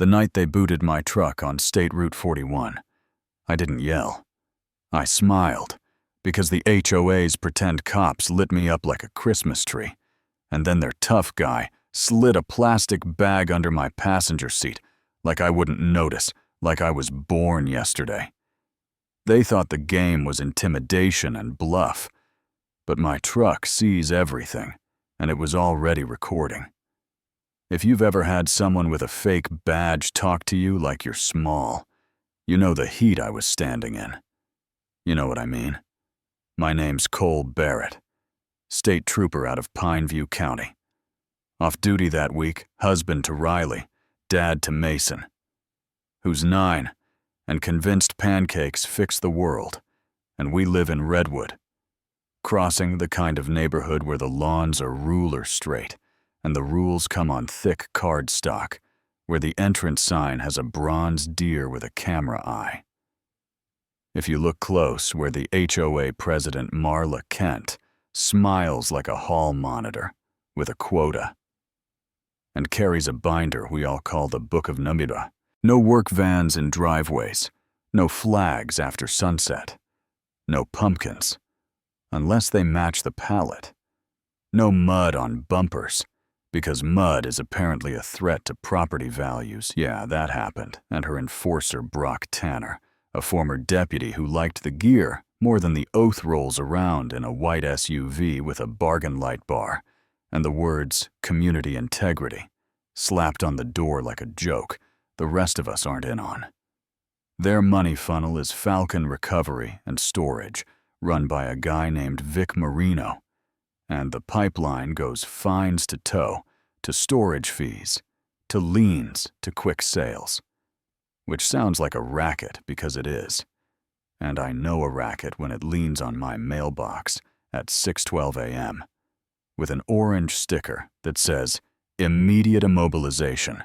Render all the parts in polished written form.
The night they booted my truck on State Route 41, I didn't yell. I smiled, because the HOA's pretend cops lit me up like a Christmas tree, and then their tough guy slid a plastic bag under my passenger seat like I wouldn't notice, like I was born yesterday. They thought the game was intimidation and bluff, but my truck sees everything, and it was already recording. If you've ever had someone with a fake badge talk to you like you're small, you know the heat I was standing in. You know what I mean? My name's Cole Barrett, state trooper out of Pineview County. Off duty that week, husband to Riley, dad to Mason, who's 9, and convinced pancakes fix the world, and we live in Redwood, crossing the kind of neighborhood where the lawns are ruler straight, and the rules come on thick cardstock, where the entrance sign has a bronze deer with a camera eye. If you look close, where the HOA president Marla Kent smiles like a hall monitor with a quota, and carries a binder we all call the Book of Namibia. No work vans in driveways, no flags after sunset, no pumpkins, unless they match the palette. No mud on bumpers, because mud is apparently a threat to property values. Yeah, that happened, and her enforcer Brock Tanner, a former deputy who liked the gear more than the oath rolls around in a white SUV with a bargain light bar, and the words community integrity slapped on the door like a joke the rest of us aren't in on. Their money funnel is Falcon Recovery and Storage, run by a guy named Vic Marino, and the pipeline goes fines to tow, to storage fees, to liens, to quick sales. Which sounds like a racket because it is. And I know a racket when it leans on my mailbox at 6:12 a.m. with an orange sticker that says, immediate immobilization,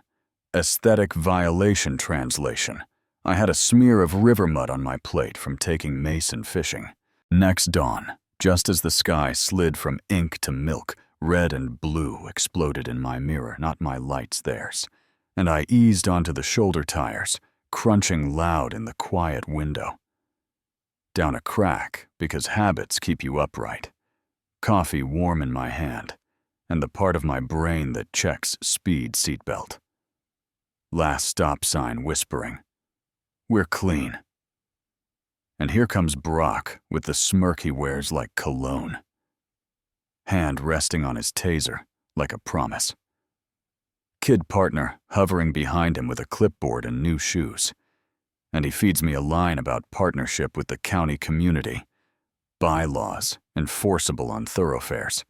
aesthetic violation translation. I had a smear of river mud on my plate from taking Mason fishing. Next dawn, just as the sky slid from ink to milk, red and blue exploded in my mirror, not my lights, theirs, and I eased onto the shoulder tires, crunching loud in the quiet window. Down a crack, because habits keep you upright. Coffee warm in my hand, and the part of my brain that checks speed seatbelt. Last stop sign whispering, we're clean. And here comes Brock with the smirk he wears like cologne. Hand resting on his taser like a promise. Kid partner hovering behind him with a clipboard and new shoes. And he feeds me a line about partnership with the county community. Bylaws enforceable on thoroughfares.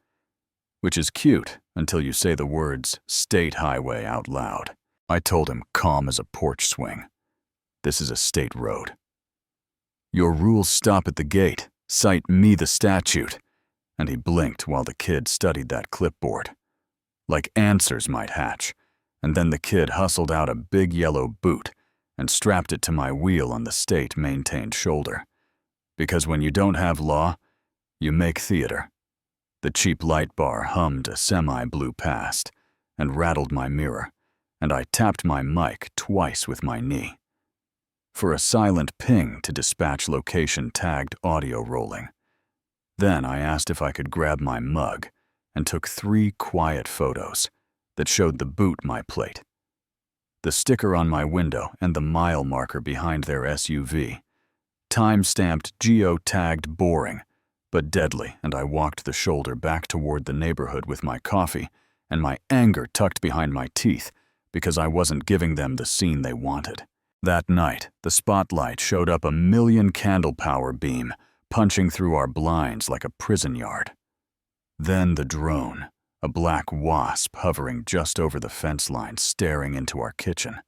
Which is cute until you say the words state highway out loud. I told him calm as a porch swing. This is a state road. Your rules stop at the gate. Cite me the statute. And he blinked while the kid studied that clipboard. Like answers might hatch. And then the kid hustled out a big yellow boot and strapped it to my wheel on the state-maintained shoulder. Because when you don't have law, you make theater. The cheap light bar hummed a semi-blue past and rattled my mirror, and I tapped my mic twice with my knee. For a silent ping to dispatch location tagged audio rolling. Then I asked if I could grab my mug and took 3 quiet photos that showed the boot my plate, the sticker on my window and the mile marker behind their SUV. Time-stamped, geo-tagged boring, but deadly, and I walked the shoulder back toward the neighborhood with my coffee and my anger tucked behind my teeth because I wasn't giving them the scene they wanted. That night, the spotlight showed up a 1,000,000 candle power beam, punching through our blinds like a prison yard. Then the drone, a black wasp hovering just over the fence line staring into our kitchen.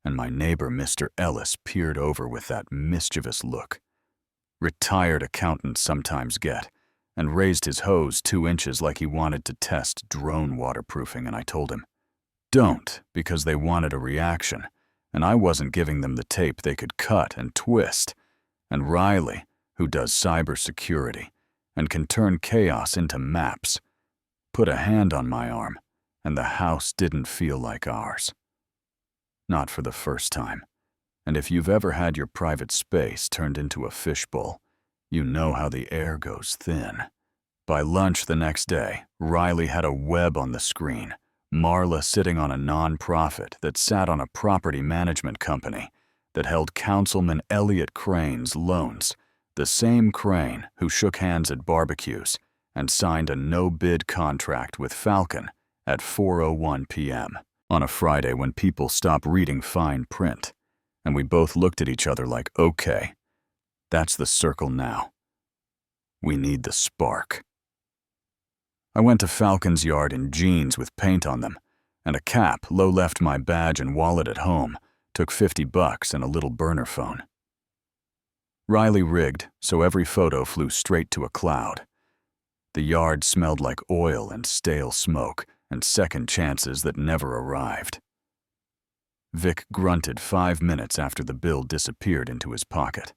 And my neighbor, Mr. Ellis, peered over with that mischievous look. Retired accountants sometimes get, and raised his hose 2 inches like he wanted to test drone waterproofing, and I told him, don't, because they wanted a reaction, and I wasn't giving them the tape they could cut and twist. And Riley, who does cybersecurity and can turn chaos into maps, put a hand on my arm, and the house didn't feel like ours. not for the first time. And if you've ever had your private space turned into a fishbowl, you know how the air goes thin. By lunch the next day, Riley had a web on the screen, Marla sitting on a non-profit that sat on a property management company that held Councilman Elliot Crane's loans, the same Crane who shook hands at barbecues and signed a no-bid contract with Falcon at 4:01 p.m. on a Friday when people stop reading fine print, and we both looked at each other like, okay, that's the circle now. We need the spark. I went to Falcon's yard in jeans with paint on them, and a cap. Low left my badge and wallet at home, took $50 and a little burner phone. Riley rigged, so every photo flew straight to a cloud. The yard smelled like oil and stale smoke and second chances that never arrived. Vic grunted 5 minutes after the bill disappeared into his pocket,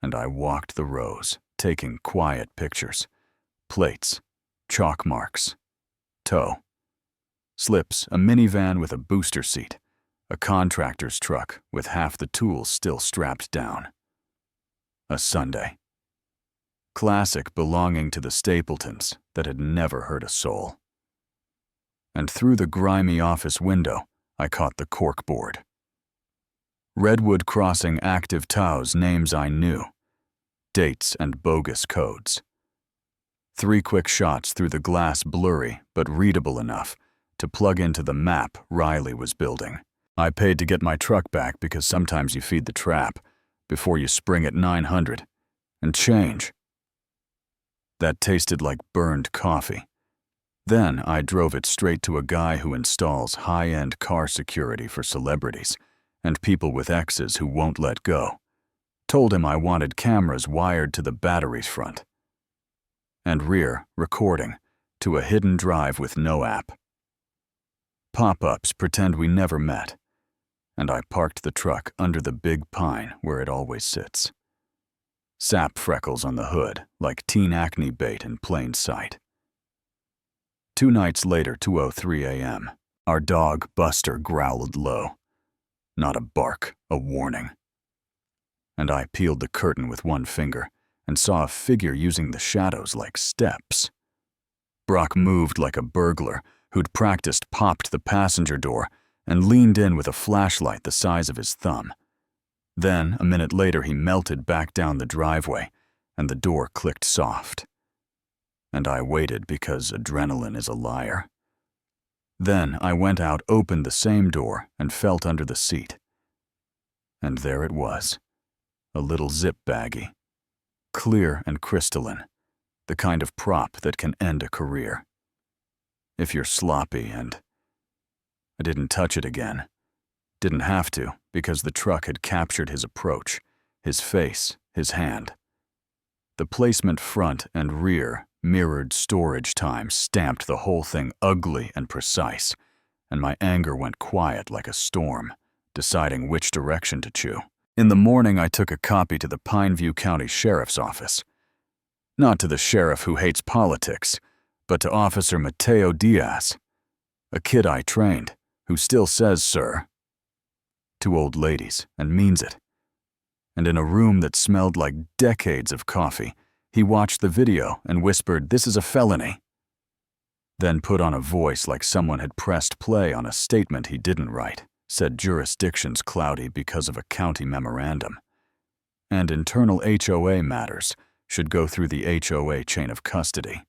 and I walked the rows, taking quiet pictures, plates, chalk marks, tow, slips, a minivan with a booster seat, a contractor's truck with half the tools still strapped down. A Sunday. Classic belonging to the Stapletons that had never hurt a soul. And through the grimy office window, I caught the corkboard. Redwood Crossing active TOWs names I knew, dates and bogus codes. 3 quick shots through the glass, blurry but readable enough to plug into the map Riley was building. I paid to get my truck back because sometimes you feed the trap before you spring at 900 and change. That tasted like burned coffee. Then I drove it straight to a guy who installs high-end car security for celebrities and people with exes who won't let go. Told him I wanted cameras wired to the battery's front and rear, recording, to a hidden drive with no app. Pop-ups pretend we never met, and I parked the truck under the big pine where it always sits. Sap freckles on the hood, like teen acne bait in plain sight. 2 nights later, 2:03 a.m., our dog, Buster, growled low. Not a bark, a warning. And I peeled the curtain with one finger and saw a figure using the shadows like steps. Brock moved like a burglar who'd practiced, popped the passenger door and leaned in with a flashlight the size of his thumb. Then, a minute later, he melted back down the driveway and the door clicked soft. And I waited because adrenaline is a liar. Then I went out, opened the same door, and felt under the seat. And there it was, a little zip baggie, clear and crystalline, the kind of prop that can end a career. If you're sloppy and... I didn't touch it again. Didn't have to, because the truck had captured his approach, his face, his hand. The placement front and rear mirrored storage time stamped the whole thing ugly and precise, and my anger went quiet like a storm, deciding which direction to chew. In the morning, I took a copy to the Pineview County Sheriff's Office. Not to the sheriff who hates politics, but to Officer Mateo Diaz, a kid I trained, who still says sir to old ladies and means it. And in a room that smelled like decades of coffee, he watched the video and whispered, "This is a felony." Then put on a voice like someone had pressed play on a statement he didn't write, said jurisdiction's cloudy because of a county memorandum, and internal HOA matters should go through the HOA chain of custody.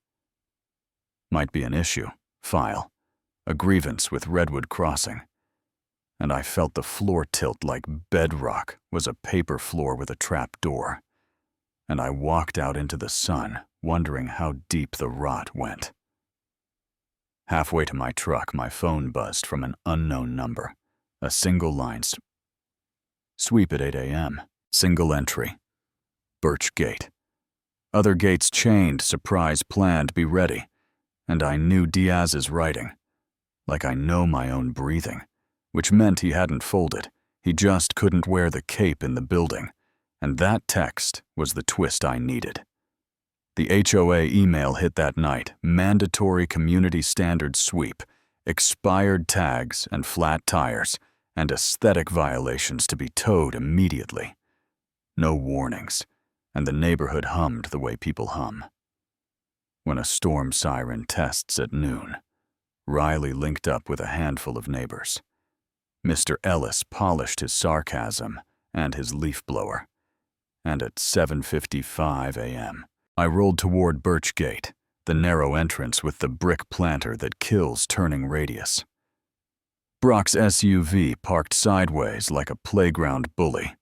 Might be an issue, file, a grievance with Redwood Crossing. And I felt the floor tilt like bedrock was a paper floor with a trap door. And I walked out into the sun, wondering how deep the rot went. Halfway to my truck, my phone buzzed from an unknown number. A single line. Sweep at 8 a.m. Single entry. Birch Gate. Other gates chained, surprise planned, be ready. And I knew Diaz's writing. Like I know my own breathing. Which meant he hadn't folded. He just couldn't wear the cape in the building. And that text was the twist I needed. The HOA email hit that night. Mandatory community standard sweep. Expired tags and flat tires. and aesthetic violations to be towed immediately. No warnings, and the neighborhood hummed the way people hum. When a storm siren tests at noon, Riley linked up with a handful of neighbors. Mr. Ellis polished his sarcasm and his leaf blower, and at 7:55 a.m., I rolled toward Birch Gate, the narrow entrance with the brick planter that kills turning radius. Brock's SUV parked sideways like a playground bully.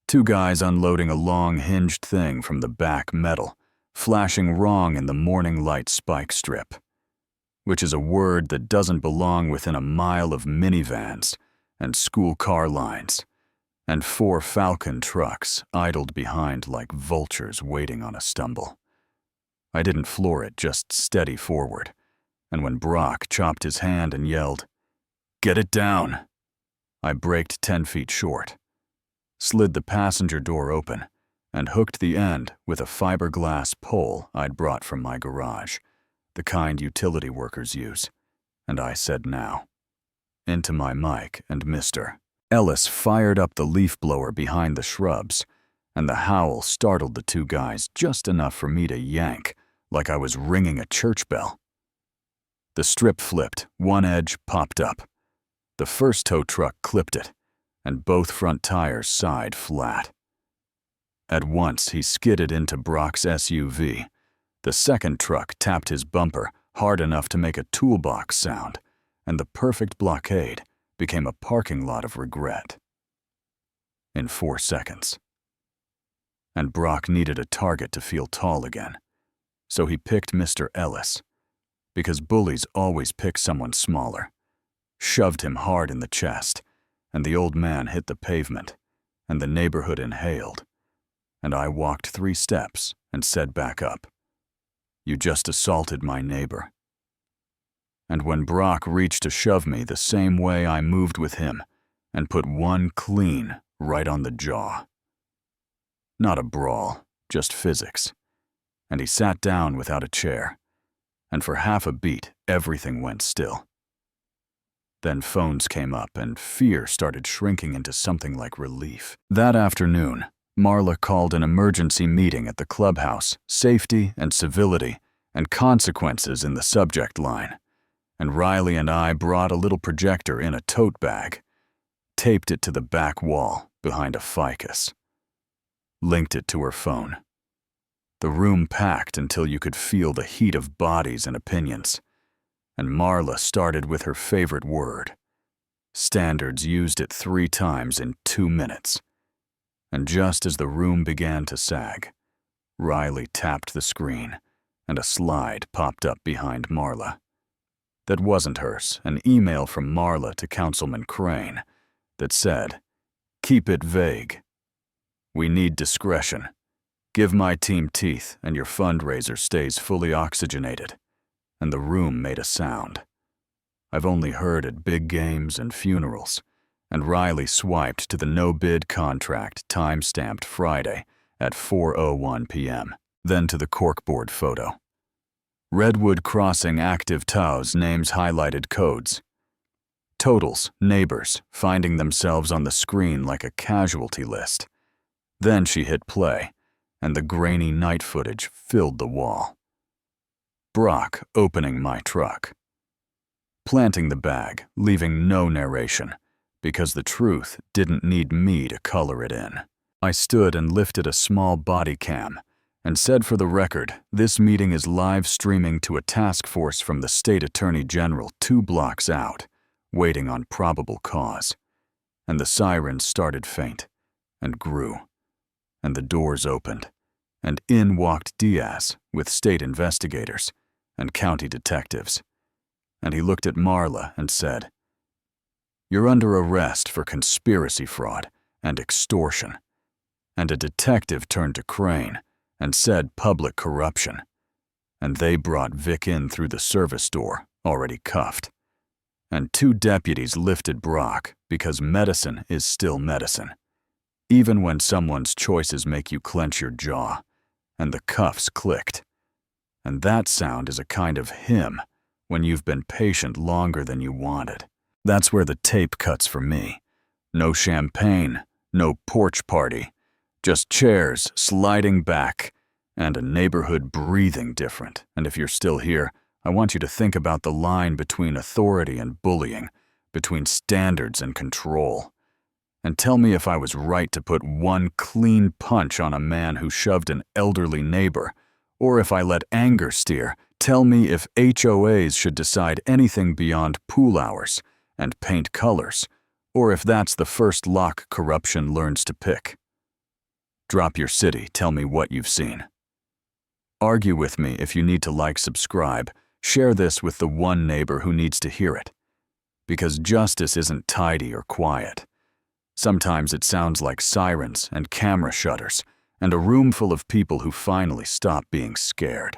Two guys unloading a long hinged thing from the back metal, flashing wrong in the morning light spike strip, which is a word that doesn't belong within a mile of minivans and school car lines, and 4 Falcon trucks idled behind like vultures waiting on a stumble. I didn't floor it, just steady forward, and when Brock chopped his hand and yelled, "Get it down!" I braked 10 feet short, slid the passenger door open, and hooked the end with a fiberglass pole I'd brought from my garage, the kind utility workers use, and I said now, into my mic, and Mr. Ellis fired up the leaf blower behind the shrubs, and the howl startled the two guys just enough for me to yank like I was ringing a church bell. The strip flipped, one edge popped up. The first tow truck clipped it, and both front tires sighed flat. At once, he skidded into Brock's SUV. The second truck tapped his bumper hard enough to make a toolbox sound, and the perfect blockade became a parking lot of regret. In 4 seconds. And Brock needed a target to feel tall again, so he picked Mr. Ellis, because bullies always pick someone smaller, shoved him hard in the chest, and the old man hit the pavement, and the neighborhood inhaled, and I walked 3 steps and said back up, "You just assaulted my neighbor." And when Brock reached to shove me the same way I moved with him, and put one clean right on the jaw. Not a brawl, just physics. And he sat down without a chair, and for half a beat, everything went still. Then phones came up, and fear started shrinking into something like relief. That afternoon, Marla called an emergency meeting at the clubhouse, safety and civility, and consequences in the subject line, and Riley and I brought a little projector in a tote bag, taped it to the back wall behind a ficus, linked it to her phone. The room packed until you could feel the heat of bodies and opinions, and Marla started with her favorite word. Standards used it 3 times in 2 minutes. And just as the room began to sag, Riley tapped the screen, and a slide popped up behind Marla. That wasn't hers, an email from Marla to Councilman Crane that said, "Keep it vague. We need discretion. Give my team teeth and your fundraiser stays fully oxygenated." And the room made a sound I've only heard at big games and funerals, and Riley swiped to the no-bid contract time-stamped Friday at 4:01 p.m., then to the corkboard photo. Redwood Crossing active TOWs names highlighted codes. Totals, neighbors, finding themselves on the screen like a casualty list. Then she hit play, and the grainy night footage filled the wall. Brock opening my truck. Planting the bag, leaving no narration, because the truth didn't need me to color it in. I stood and lifted a small body cam and said, for the record, this meeting is live streaming to a task force from the State Attorney General 2 blocks out, waiting on probable cause. And the sirens started faint and grew, and the doors opened, and in walked Diaz with state investigators and county detectives. And he looked at Marla and said, "You're under arrest for conspiracy fraud and extortion." And a detective turned to Crane and said public corruption. And they brought Vic in through the service door, already cuffed. And 2 deputies lifted Brock because medicine is still medicine, even when someone's choices make you clench your jaw, and the cuffs clicked. And that sound is a kind of hymn when you've been patient longer than you wanted. That's where the tape cuts for me. No champagne, no porch party, just chairs sliding back, and a neighborhood breathing different. And if you're still here, I want you to think about the line between authority and bullying, between standards and control. And tell me if I was right to put one clean punch on a man who shoved an elderly neighbor, or if I let anger steer. Tell me if HOAs should decide anything beyond pool hours and paint colors, or if that's the first lock corruption learns to pick. Drop your city, tell me what you've seen. Argue with me if you need to subscribe, share this with the one neighbor who needs to hear it. Because justice isn't tidy or quiet. Sometimes it sounds like sirens and camera shutters, and a room full of people who finally stop being scared.